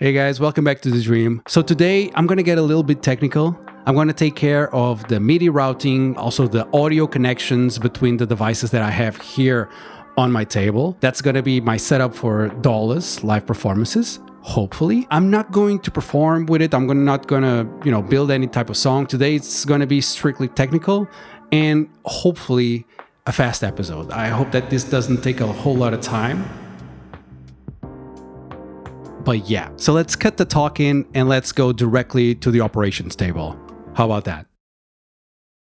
Hey guys, welcome back to The Dream. So today I'm gonna get a little bit technical. I'm gonna take care of the MIDI routing, also the audio connections between the devices that I have here on my table. That's gonna be my setup for Dawless live performances. Hopefully, I'm not going to perform with it. I'm not gonna, build any type of song today. It's gonna be strictly technical and hopefully a fast episode. I hope that this doesn't take a whole lot of time. But yeah, so let's cut the talking and let's go directly to the operations table. How about that?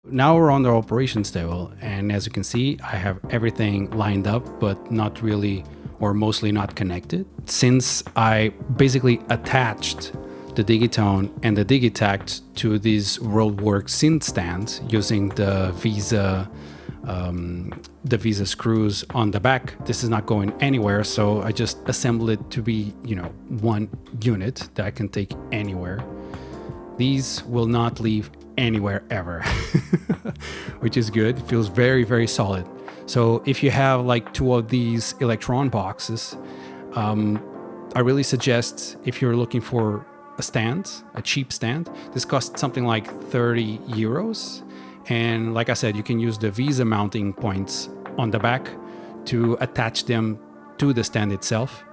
Now we're on the operations table, and as you can see, I have everything lined up, but not really, or mostly not connected. Since I basically attached the Digitone and the Digitakt to these Roadworx synth stands using the Visa screws on the back. This is not going anywhere, so I just assembled it to be, one unit that I can take anywhere. These will not leave anywhere ever, which is good. It feels very, very solid. So if you have like two of these Elektron boxes, I really suggest, if you're looking for a stand, a cheap stand, this costs something like 30 euros. And like I said, you can use the Visa mounting points on the back to attach them to the stand itself.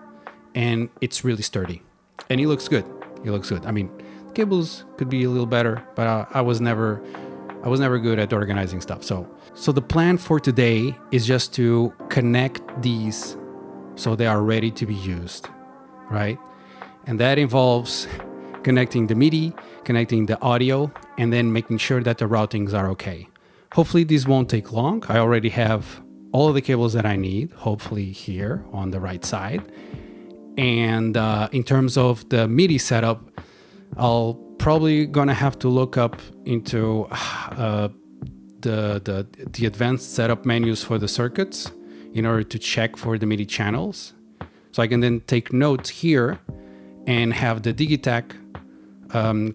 And it's really sturdy. And it looks good. It looks good. I mean, cables could be a little better, but I was never good at organizing stuff. So the plan for today is just to connect these so they are ready to be used, right? And that involves connecting the MIDI, connecting the audio, and then making sure that the routings are okay. Hopefully this won't take long. I already have all of the cables that I need, hopefully here on the right side. And in terms of the MIDI setup, I'll probably gonna have to look up into the advanced setup menus for the circuits in order to check for the MIDI channels. So I can then take notes here and have the Digitack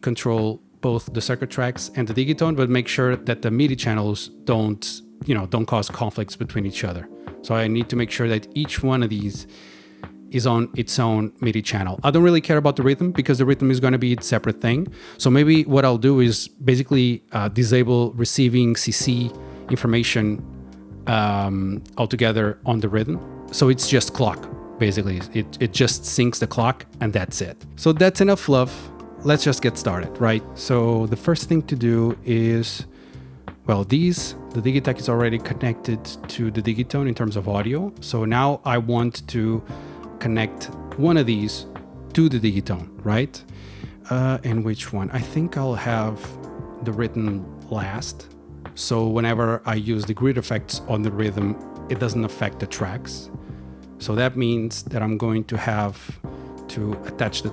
control both the circuit tracks and the Digitone, but make sure that the MIDI channels don't cause conflicts between each other. So I need to make sure that each one of these is on its own MIDI channel. I don't really care about the rhythm because the rhythm is going to be a separate thing. So maybe what I'll do is basically disable receiving CC information altogether on the rhythm. So it's just clock, basically. It just syncs the clock and that's it. So that's enough fluff. Let's just get started, right? So the first thing to do is, well, the Digitack is already connected to the Digitone in terms of audio. So now I want to connect one of these to the Digitone, right? And which one? I think I'll have the rhythm last. So whenever I use the grid effects on the rhythm, it doesn't affect the tracks. So that means that I'm going to have to attach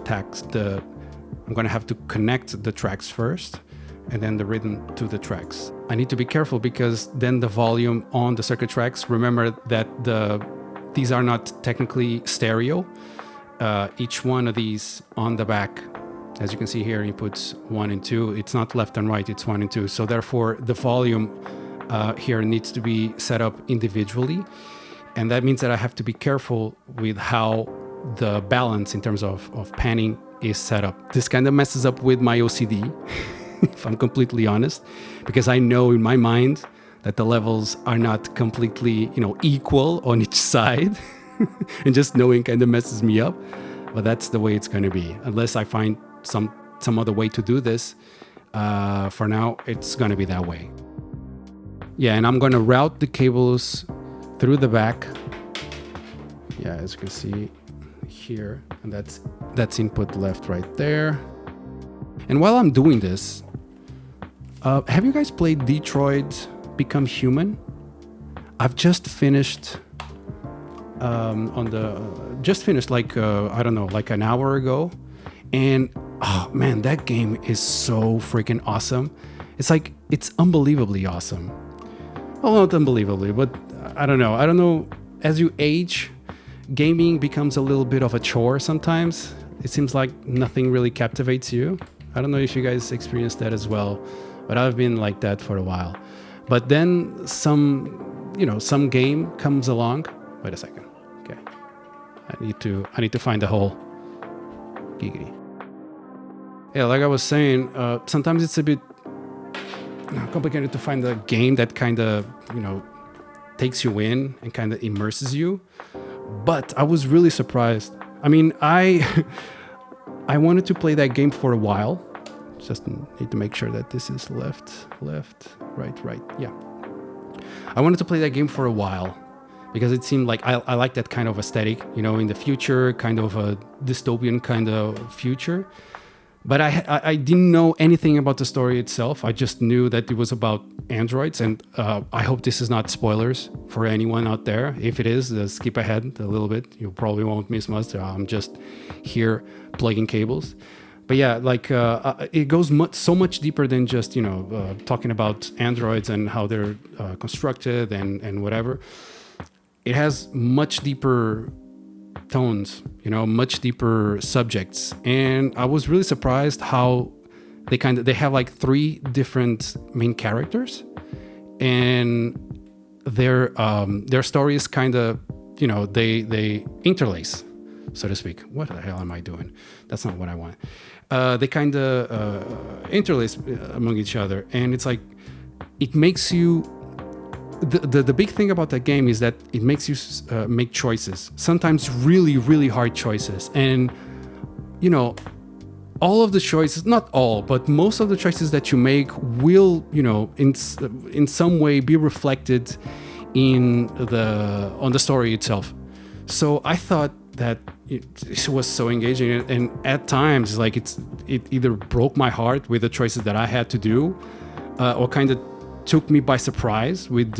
I'm going to have to connect the tracks first and then the rhythm to the tracks. I need to be careful because then the volume on the circuit tracks, remember that these are not technically stereo. Each one of these on the back, as you can see here, inputs 1 and 2. It's not left and right, it's 1 and 2. So therefore the volume here needs to be set up individually. And that means that I have to be careful with how the balance in terms of panning is set up. This kind of messes up with my OCD, if I'm completely honest, because I know in my mind that the levels are not completely, equal on each side. And just knowing kind of messes me up. But that's the way it's going to be. Unless I find some other way to do this, for now, it's going to be that way. Yeah, and I'm going to route the cables through the back. Yeah, as you can see here, and that's input left right there. And while I'm doing this, have you guys played Detroit Become Human? I've just finished like I don't know, like an hour ago, and oh man, that game is so freaking awesome. It's unbelievably awesome. Well, not unbelievably, but I don't know. As you age, gaming becomes a little bit of a chore sometimes. It seems like nothing really captivates you. I don't know if you guys experienced that as well, but I've been like that for a while. But then some game comes along. Wait a second. Okay. I need to find the hole. Giggity. Yeah, like I was saying, sometimes it's a bit complicated to find a game that kind of, takes you in and kind of immerses you. But I was really surprised. I mean, I wanted to play that game for a while. Just need to make sure that this is left, right. Yeah. I wanted to play that game for a while because it seemed like I like that kind of aesthetic, in the future, kind of a dystopian kind of future. But I didn't know anything about the story itself. I just knew that it was about androids, and I hope this is not spoilers for anyone out there. If it is, skip ahead a little bit. You probably won't miss much. I'm just here plugging cables. But yeah, like it goes so much deeper than just talking about androids and how they're constructed and whatever. It has much deeper tones, much deeper subjects, and I was really surprised how they have like 3 different main characters, and their story is kind of they interlace, so to speak. What the hell am I doing? That's not what I want. They kind of interlace among each other, and it's like it makes you. The big thing about that game is that it makes you make choices, sometimes really, really hard choices. And, all of the choices, not all, but most of the choices that you make will, in some way be reflected on the story itself. So I thought that it was so engaging. And at times, like it either broke my heart with the choices that I had to do, or kind of took me by surprise with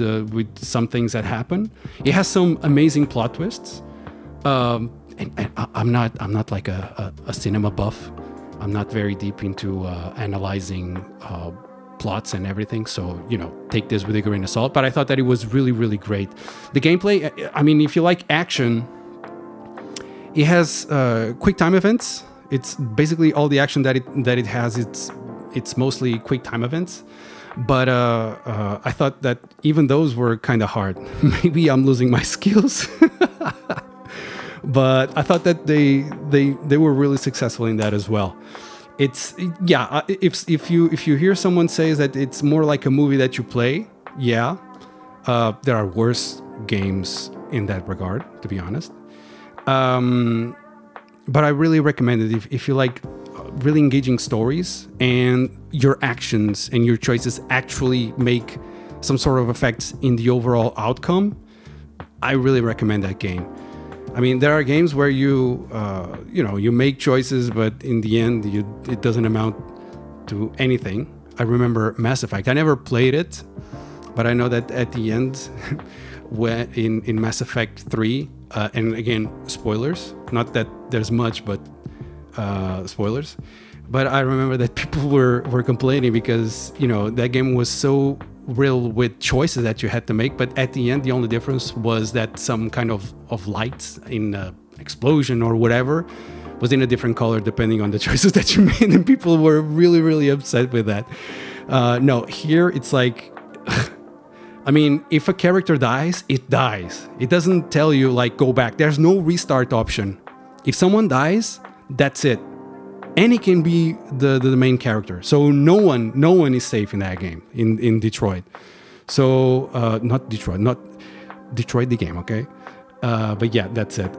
some things that happen. It has some amazing plot twists, and I'm not like a cinema buff. I'm not very deep into analyzing plots and everything, so take this with a grain of salt. But I thought that it was really, really great. The gameplay, I mean, if you like action, it has quick time events. It's basically all the action that it has. It's mostly quick time events. But I thought that even those were kind of hard. Maybe I'm losing my skills. But I thought that they were really successful in that as well. If you hear someone say that it's more like a movie that you play, yeah, there are worse games in that regard, to be honest. But I really recommend it if you like really engaging stories and your actions and your choices actually make some sort of effects in the overall outcome. I really recommend that game. I mean, there are games where you make choices, but in the end, it doesn't amount to anything. I remember Mass Effect. I never played it, but I know that at the end, when in Mass Effect 3, and again, spoilers, not that there's much, but spoilers. But I remember that people were complaining because, that game was so riddled with choices that you had to make. But at the end, the only difference was that some kind of light in explosion or whatever was in a different color depending on the choices that you made. And people were really, really upset with that. No, here it's like... I mean, if a character dies, it dies. It doesn't tell you, like, go back. There's no restart option. If someone dies, that's it. And it can be the main character. So no one is safe in that game, in Detroit. So, not Detroit the game, okay? But yeah, that's it.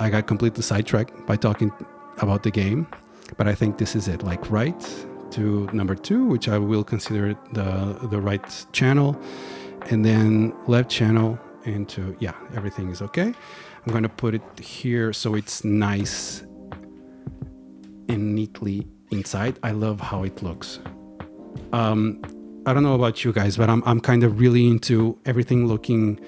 I got completely sidetracked by talking about the game. But I think this is it, like right to number 2, which I will consider the right channel. And then left channel into, yeah, everything is okay. I'm going to put it here so it's nice and neatly inside. I love how it looks. I don't know about you guys, but I'm kind of really into everything looking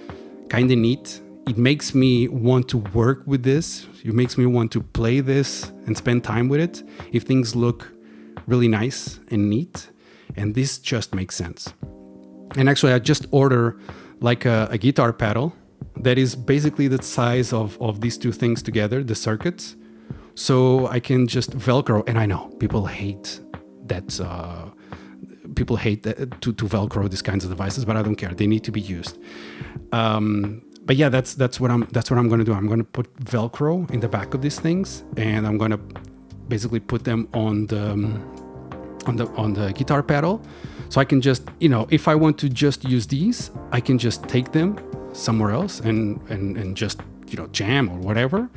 kind of neat. It makes me want to work with this. It makes me want to play this and spend time with it if things look really nice and neat. And this just makes sense. And actually, I just ordered like a guitar pedal that is basically the size of these two things together, the circuits. So I can just Velcro, and I know people hate that. People hate that, to Velcro these kinds of devices, but I don't care. They need to be used. But yeah, that's what I'm going to do. I'm going to put Velcro in the back of these things, and I'm going to basically put them on the guitar pedal, so I can just, if I want to just use these, I can just take them somewhere else and just jam or whatever.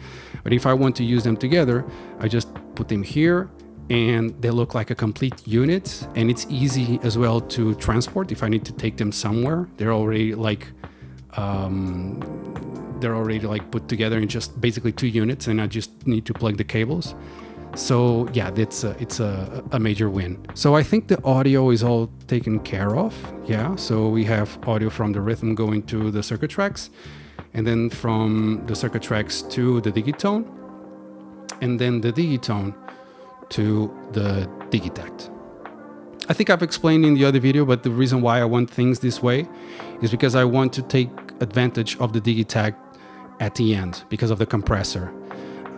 But if I want to use them together, I just put them here, and they look like a complete unit, and it's easy as well to transport if I need to take them somewhere. They're already like put together in just basically 2 units, and I just need to plug the cables. So yeah, it's a major win. So I think the audio is all taken care of. Yeah, so we have audio from the rhythm going to the circuit tracks, and then from the circuit tracks to the Digitone, and then the Digitone to the Digitakt. I think I've explained in the other video, but the reason why I want things this way is because I want to take advantage of the Digitakt at the end because of the compressor.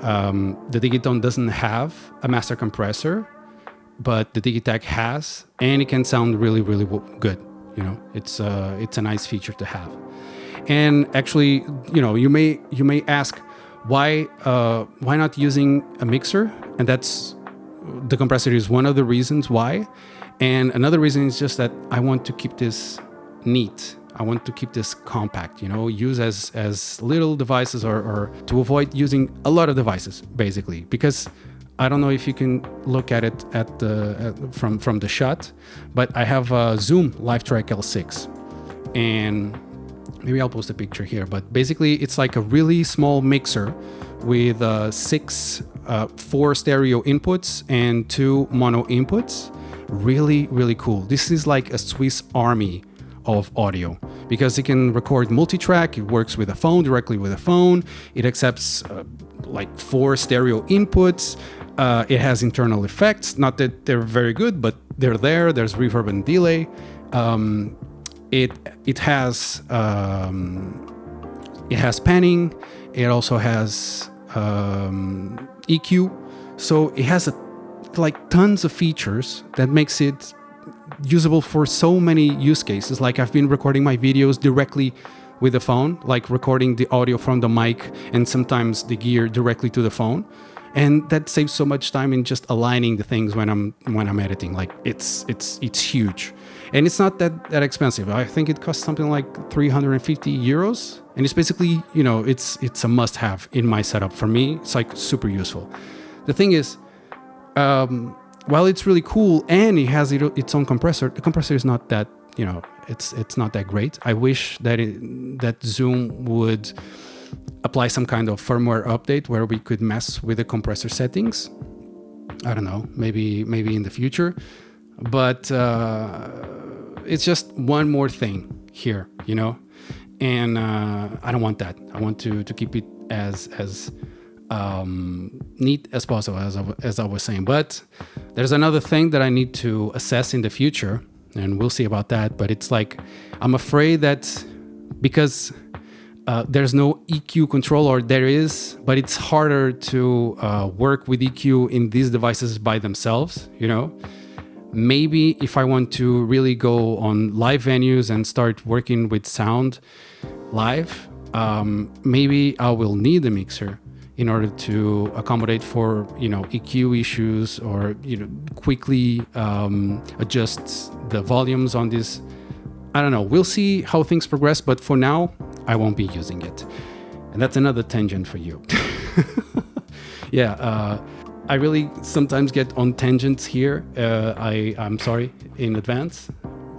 The Digitone doesn't have a master compressor, but the Digitakt has, and it can sound really, really good. It's a nice feature to have. And actually, you may ask why not using a mixer, and that's the compressor is one of the reasons why. And another reason is just that I want to keep this neat. I want to keep this compact, use as little devices or to avoid using a lot of devices, basically. Because I don't know if you can look at it from the shot, but I have a Zoom LiveTrak L6, and maybe I'll post a picture here. But basically, it's like a really small mixer with 4 stereo inputs and 2 mono inputs. Really, really cool. This is like a Swiss Army of audio because it can record multi-track. It works with a phone, directly with a phone. It accepts like 4 stereo inputs. It has internal effects. Not that they're very good, but they're there. There's reverb and delay. It has panning. It also has EQ. So it has like tons of features that makes it usable for so many use cases. Like I've been recording my videos directly with the phone, like recording the audio from the mic and sometimes the gear directly to the phone, and that saves so much time in just aligning the things when I'm editing. Like it's huge, and it's not that expensive. I think it costs something like 350 euros, and it's basically it's a must-have in my setup. For me, it's like super useful. The thing is, while it's really cool and it has its own compressor, the compressor is not that, it's not that great. I wish that Zoom would apply some kind of firmware update where we could mess with the compressor settings. I don't know, maybe in the future. But it's just one more thing here, and I don't want that. I want to keep it as neat as possible, as I was saying. But there's another thing that I need to assess in the future, and we'll see about that. But it's like, I'm afraid that because there's no EQ control, or there is, but it's harder to work with EQ in these devices by themselves, Maybe if I want to really go on live venues and start working with sound live, maybe I will need a mixer in order to accommodate for EQ issues, or quickly adjust the volumes on this. I don't know. We'll see how things progress, but for now, I won't be using it. And that's another tangent for you. Yeah, I really sometimes get on tangents here. I'm sorry in advance,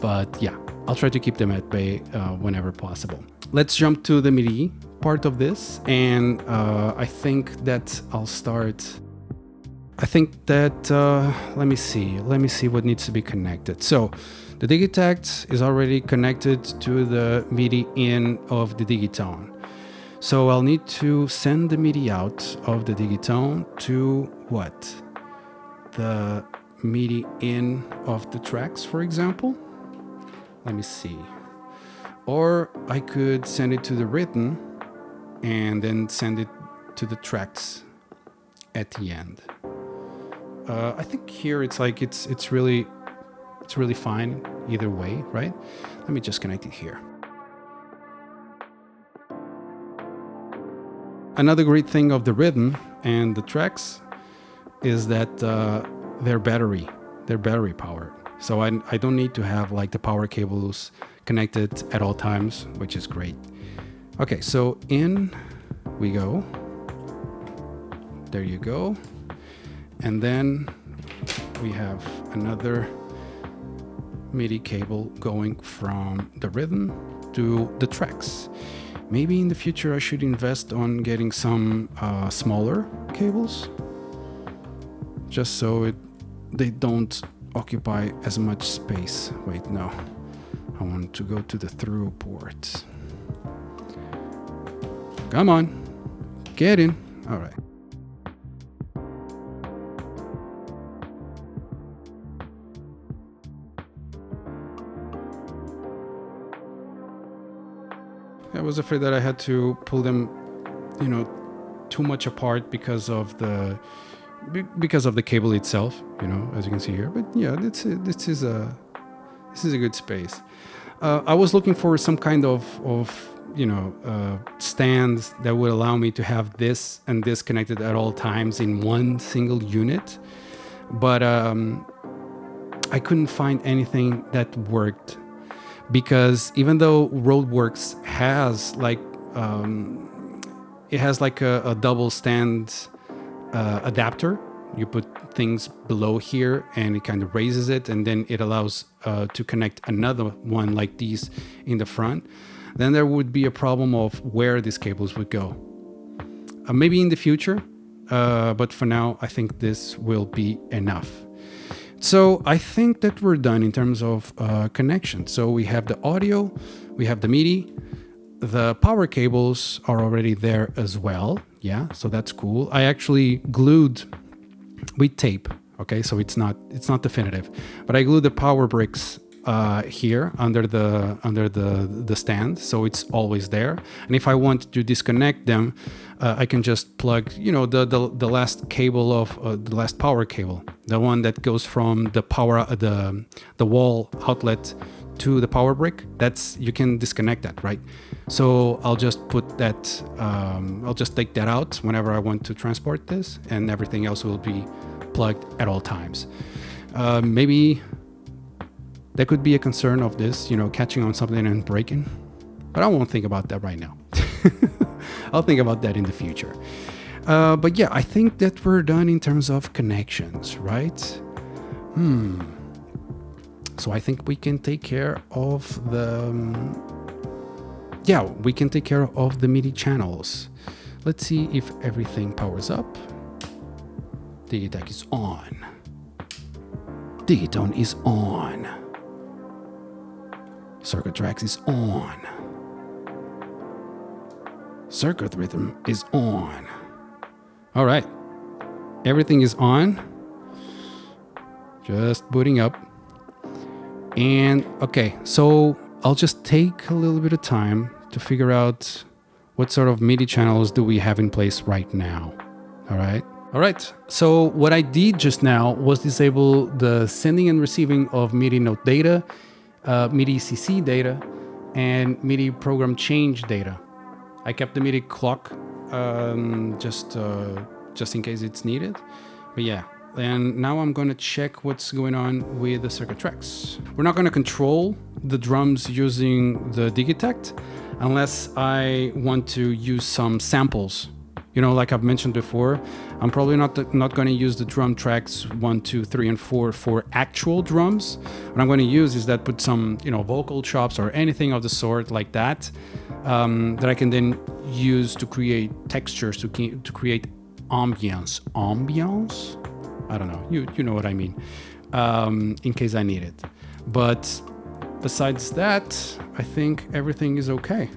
but yeah, I'll try to keep them at bay whenever possible. Let's jump to the MIDI part of this, and I think that I'll start. I think that let me see what needs to be connected. So the Digitakt is already connected to the MIDI in of the Digitone. So I'll need to send the MIDI out of the Digitone to what? The MIDI in of the tracks, for example. Let me see. Or I could send it to the rhythm and then send it to the tracks at the end. I think here it's like it's really fine either way, right? Let me just connect it here. Another great thing of the rhythm and the tracks is that they're battery powered. So I don't need to have like the power cables connected at all times, which is great. Okay, so in we go. There you go. And then we have another MIDI cable going from the rhythm to the tracks. Maybe in the future I should invest on getting some smaller cables, just so they don't occupy as much space. Wait, no. I want to go to the through port. Come on, get in. All right. I was afraid that I had to pull them, too much apart because of the cable itself, as you can see here. But yeah, this is a good space. I was looking for some kind of stand that would allow me to have this and this connected at all times in one single unit, but I couldn't find anything that worked, because even though Roadworx has a double stand adapter, you put things below here and it kind of raises it, and then it allows to connect another one like these in the front, then there would be a problem of where these cables would go. Maybe in the future, but for now I think this will be enough. So I think that we're done in terms of connection. So we have the audio, we have the MIDI, the power cables are already there as well. Yeah, so that's cool. I actually glued with tape. Okay, so it's not definitive, but I glued the power bricks here under the stand, so it's always there. And if I want to disconnect them, I can just plug, the last cable of the last power cable, the one that goes from the power the wall outlet to the power brick. You can disconnect that, right? So I'll just put that. I'll just take that out whenever I want to transport this, and everything else will be plugged at all times. Maybe there could be a concern of this, catching on something and breaking, but I won't think about that right now. I'll think about that in the future. But yeah, I think that we're done in terms of connections, right? So I think we can take care of the MIDI channels. Let's see if everything powers up. Digitack is on. Digitone is on. Circuit tracks is on. Circuit rhythm is on. All right, everything is on. Just booting up. And okay, so I'll just take a little bit of time to figure out what sort of MIDI channels do we have in place right now. All right. So what I did just now was disable the sending and receiving of MIDI note data, MIDI CC data, and MIDI program change data. I kept the MIDI clock just in case it's needed. But yeah, and now I'm going to check what's going on with the circuit tracks. We're not going to control the drums using the Digitakt unless I want to use some samples. Like I've mentioned before, I'm probably not going to use the drum tracks 1, 2, 3, and 4 for actual drums. What I'm going to use is that put some, vocal chops or anything of the sort like that, that I can then use to create textures, to create ambience. Ambience? I don't know. You know what I mean. In case I need it. But besides that, I think everything is okay.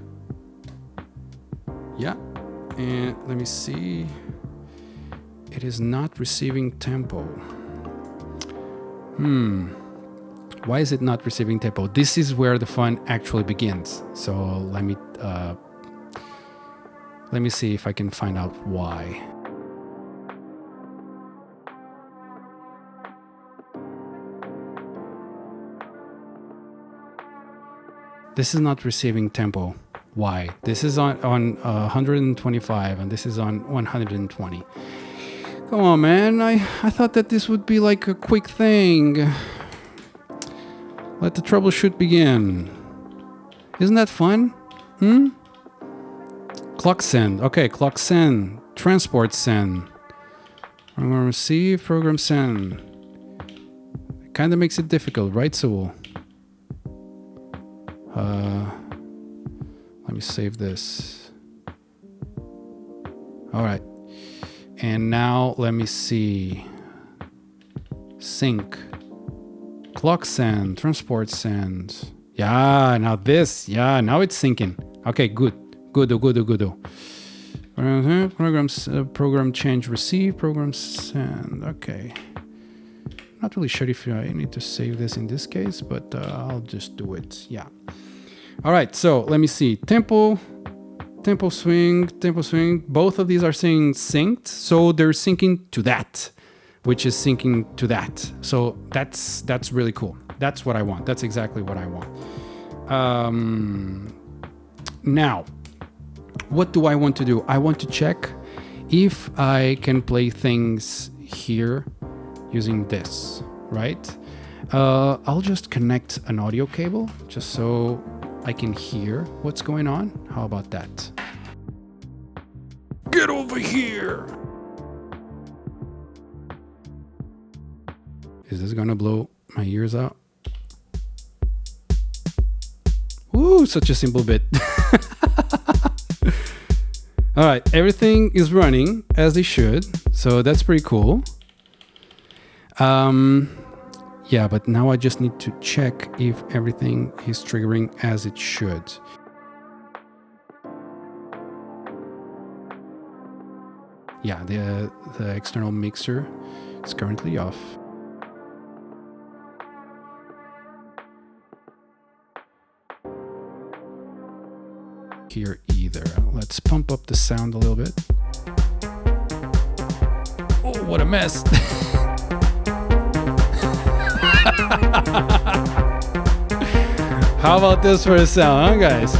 Yeah. And let me see. It is not receiving tempo. Why is it not receiving tempo? This is where the fun actually begins. So let me see if I can find out why. This is not receiving tempo. Why? This is on 125 and this is on 120. Come on, man. I thought that this would be like a quick thing. Let the troubleshoot begin. Isn't that fun? Clock send. Okay, clock send. Transport send. Program receive, program send. It kind of makes it difficult, right, Sewell? Let me save this. All right. And now let me see. Sync. Clock send. Transport send. Yeah, now this. Yeah, now it's syncing. Okay, good. Good. Program change receive. Program send. Okay. Not really sure if I need to save this in this case, but I'll just do it. Yeah. All right, so let me see. Tempo swing. Both of these are saying synced, so they're syncing to that, which is syncing to that. So that's really cool. That's what I want. That's exactly what I want. Now, what do I want to do? I want to check if I can play things here using this, right? I'll just connect an audio cable just so I can hear what's going on. How about that? Get over here! Is this gonna blow my ears out? Ooh, such a simple bit. All right, everything is running as they should, so that's pretty cool. Yeah, but now I just need to check if everything is triggering as it should. Yeah, the external mixer is currently off. Here either. Let's pump up the sound a little bit. Oh, what a mess. How about this for a sound, huh, guys?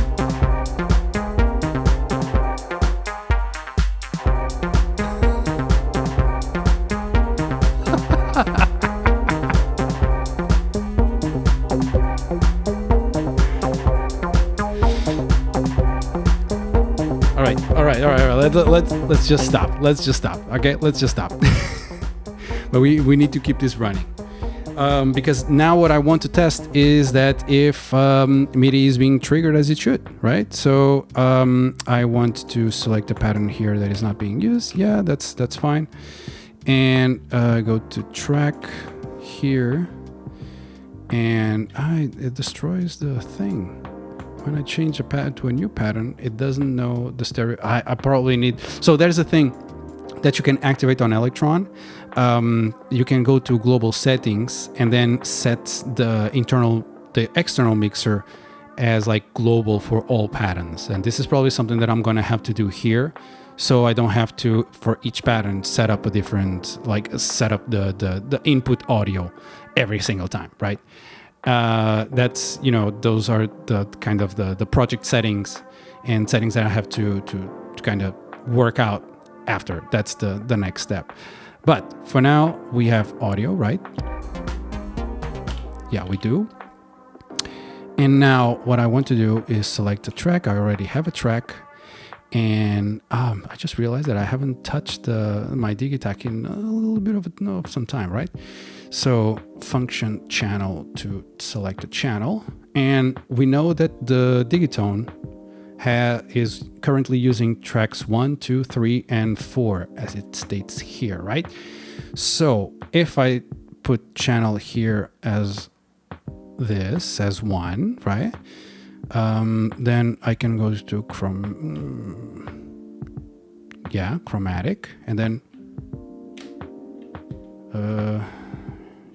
All right. Let's just stop. Okay, let's just stop. But we need to keep this running. Because now what I want to test is that if MIDI is being triggered as it should, right? So I want to select a pattern here that is not being used. Yeah, that's fine. And go to track here, and it destroys the thing. When I change a pattern to a new pattern, it doesn't know the stereo. I probably need. So there's a thing that you can activate on Elektron. You can go to global settings and then set the external mixer as like global for all patterns. And this is probably something that I'm going to have to do here. So I don't have to, for each pattern, set up a different, set up the input audio every single time, right? That's, those are the kind of the project settings and settings that I have to kind of work out after. That's the next step. But for now, we have audio, right? Yeah, we do. And now what I want to do is select a track. I already have a track. And I just realized that I haven't touched my Digitakt in a little bit of some time, right? So function channel to select a channel. And we know that the Digitone is currently using tracks 1, 2, 3, and 4 as it states here, right? So if I put channel here as this, as 1, right? Then I can go to chromatic, and then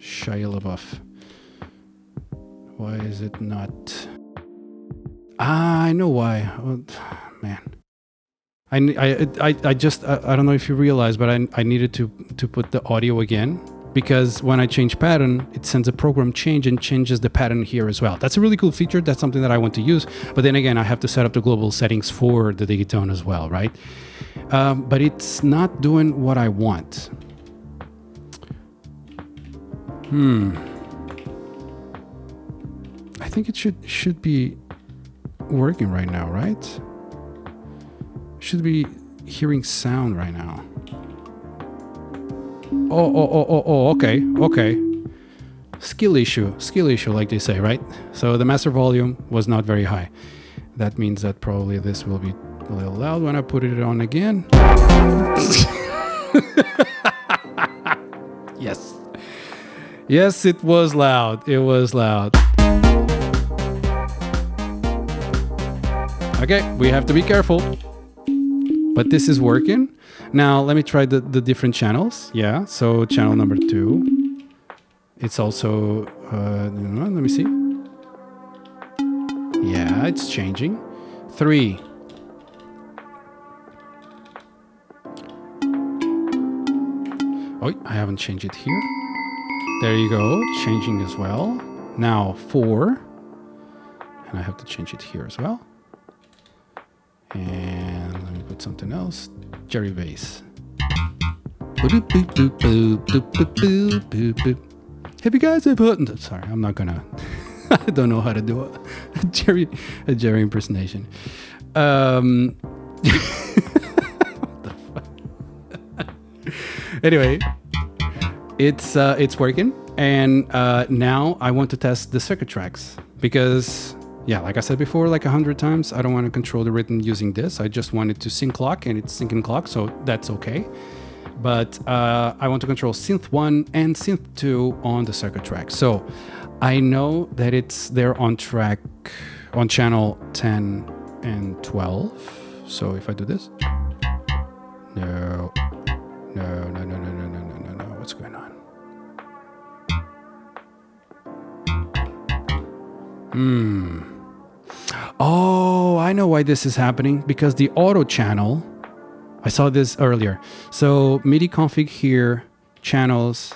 Shia LaBeouf. Why is it not? I know why. Oh, man, I don't know if you realize, but I needed to put the audio again because when I change pattern, it sends a program change and changes the pattern here as well. That's a really cool feature. That's something that I want to use. But then again, I have to set up the global settings for the Digitone as well, right? But it's not doing what I want. I think it should be working right now, right? Should be hearing sound right now. Oh, okay. Skill issue, like they say, right? So the master volume was not very high. That means that probably this will be a little loud when I put it on again. Yes, it was loud. It was loud. Okay, we have to be careful. But this is working. Now, let me try the different channels. Yeah, so channel number 2. It's also, let me see. Yeah, it's changing. 3. Oh, I haven't changed it here. There you go, changing as well. Now 4. And I have to change it here as well. And let me put something else. Jerry bass. Have you guys ever heard? Sorry, I'm not gonna. I don't know how to do a Jerry impersonation. What the fuck? Anyway, it's working, and now I want to test the circuit tracks because. Yeah, like I said before, like 100 times, I don't want to control the rhythm using this. I just want it to sync clock, and it's syncing clock, so that's okay. But I want to control synth 1 and synth 2 on the circuit track. So I know that it's there on track, on channel 10 and 12. So if I do this, no, what's going on? Oh, I know why this is happening. Because the auto channel, I saw this earlier. So MIDI config here, channels,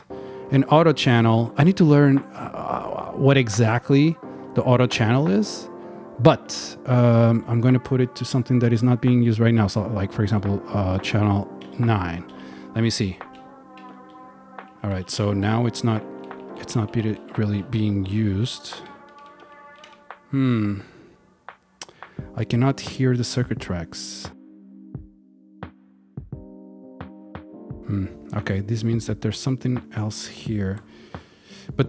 and auto channel. I need to learn what exactly the auto channel is. But I'm going to put it to something that is not being used right now. So like, for example, channel 9. Let me see. All right, so now it's not really being used. I cannot hear the circuit tracks. Okay, this means that there's something else here. But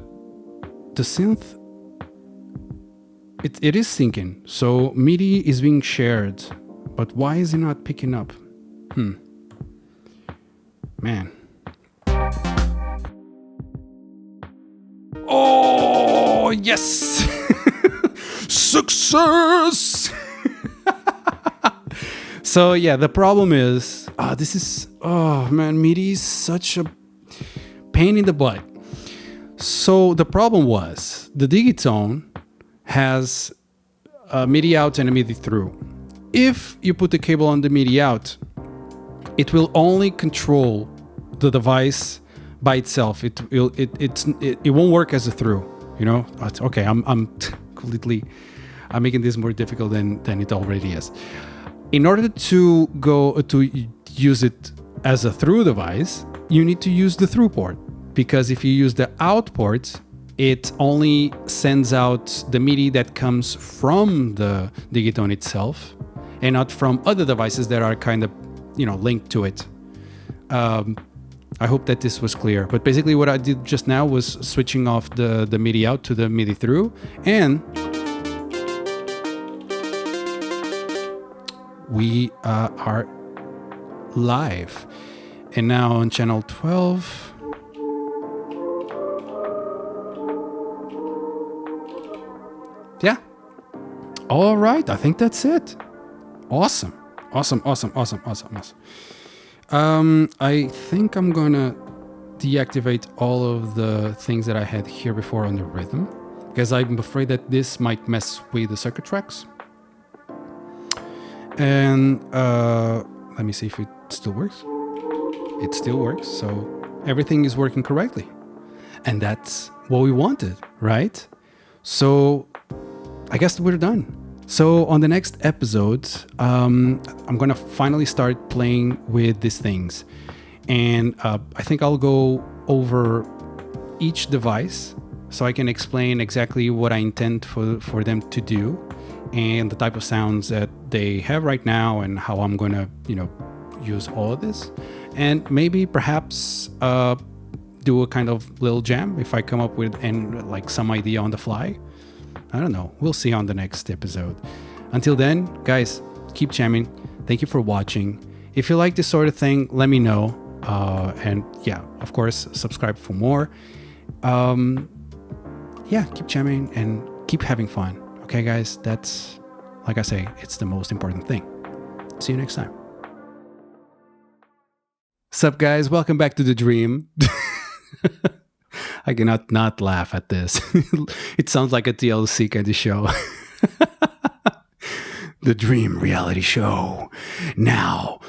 the synth, it is syncing. So MIDI is being shared. But why is it not picking up? Man. Oh, yes! Success! So yeah, the problem is, MIDI is such a pain in the butt. So the problem was, the Digitone has a MIDI out and a MIDI through. If you put the cable on the MIDI out, it will only control the device by itself. It won't work as a through, you know? But okay, I'm completely, I'm making this more difficult than it already is. In order to go to use it as a through device, you need to use the through port, because if you use the out port, it only sends out the MIDI that comes from the Digitone itself and not from other devices that are kind of, linked to it. I hope that this was clear. But basically what I did just now was switching off the MIDI out to the MIDI through, and we are live. And now on channel 12, yeah. All right, I think that's it. Awesome. I think I'm gonna deactivate all of the things that I had here before on the rhythm, because I'm afraid that this might mess with the circuit tracks. And let me see if it still works. It still works, so everything is working correctly. And that's what we wanted, right? So I guess we're done. So on the next episode, I'm going to finally start playing with these things. And I think I'll go over each device so I can explain exactly what I intend for them to do and the type of sounds that they have right now and how I'm going to, use all of this. And maybe perhaps do a kind of little jam if I come up with some idea on the fly. I don't know. We'll see on the next episode. Until then, guys, keep jamming. Thank you for watching. If you like this sort of thing, let me know. And yeah, of course, subscribe for more. Keep jamming and keep having fun. Okay, guys, that's, like I say, it's the most important thing. See you next time. Sup, guys? Welcome back to The Dream. I cannot not laugh at this. It sounds like a TLC kind of show. The Dream reality show. Now.